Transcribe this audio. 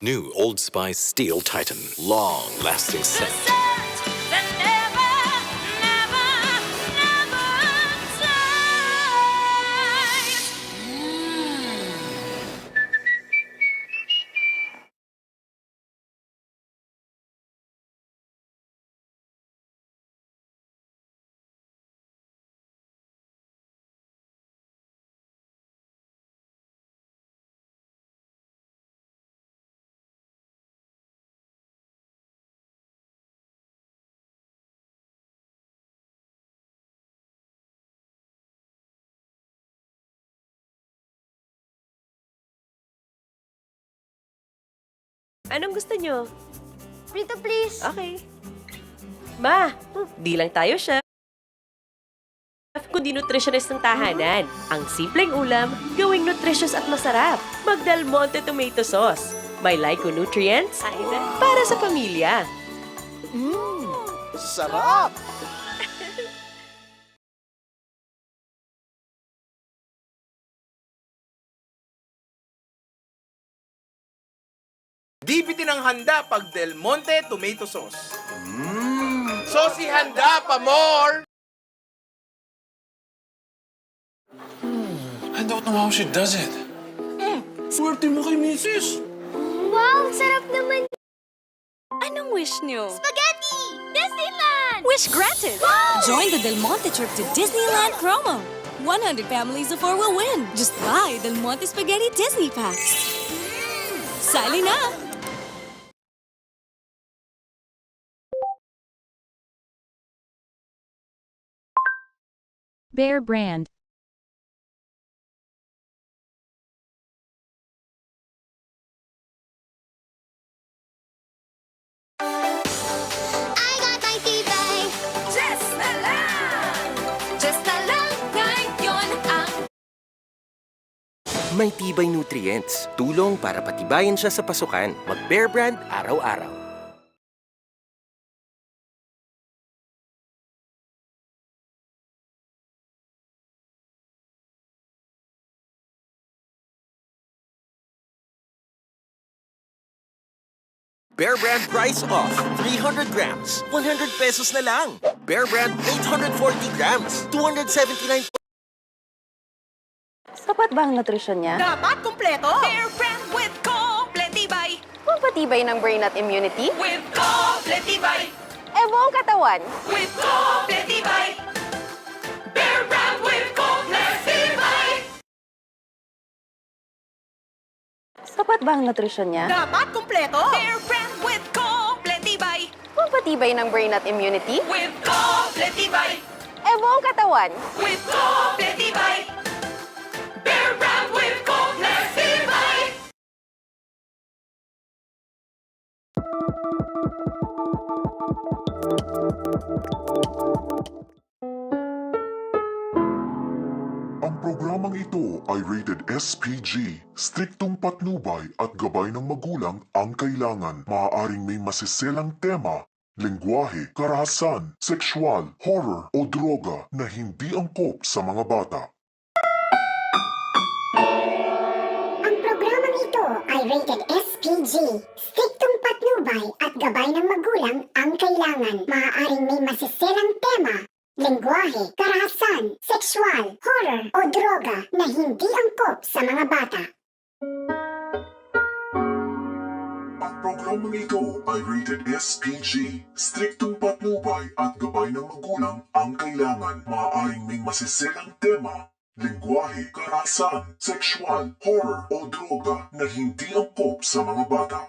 New Old Spice Steel Titan. Long-lasting scent. Anong gusto nyo? Prito, please. Okay. Ma, di lang tayo chef, kundi nutritionist ng tahanan. Ang simpleng ulam, gawing nutritious at masarap. Magdal Monte Tomato Sauce. May nutrients para sa pamilya. Sarap! Di bitin ang handa pag Del Monte Tomato Sauce. Saucy handa pa more! I don't know how she does it. Swerte mo kay Mrs. Wow, sarap naman. Anong wish nyo? Spaghetti! Disneyland! Wish granted! Join the Del Monte trip to Disneyland promo. 100 families of 4 will win. Just buy Del Monte Spaghetti Disney Packs. Sali na! Bear Brand. I got my tibay. Just na lang! Just na lang ngayon ang... May tibay nutrients. Tulong para patibayin siya sa pasukan. Mag-Bear Brand araw-araw. Bear Brand price off. 300 grams, 100 pesos na lang. Bear Brand 840 grams, 279. Sapat ba ang nutrisyon niya? Dapat kumpleto! Bear Brand with Kompletibay! Pampatibay ng brain at immunity? With Kompletibay! E buong katawan? With Kompletibay! Bear Brand with Kompletibay! Sapat ba ang nutrisyon niya? Dapat kumpleto! Bear Brand with Kompletibay! Pampatibay ng brain at immunity? With Kompletibay! E buong katawan? With Kompletibay! Bear Brand with Kompletibay! Ang programang ito ay rated SPG. Striktong patnubay at gabay ng magulang ang kailangan. Maaaring may masiselang tema, lengguwahe, karahasan, sexual, horror o droga na hindi angkop sa mga bata. Ang programang ito ay rated SPG. Striktong patnubay at gabay ng magulang ang kailangan. Maaaring may masiselang tema, lengguwahe, karahasan, sexual, horror o droga na hindi angkop sa mga bata. Ang programang ito ay rated SPG. Striktong patnubay at gabay ng magulang ang kailangan. Maaaring may masiselang tema, lengguwahe, karahasan, sexual, horror o droga na hindi angkop sa mga bata.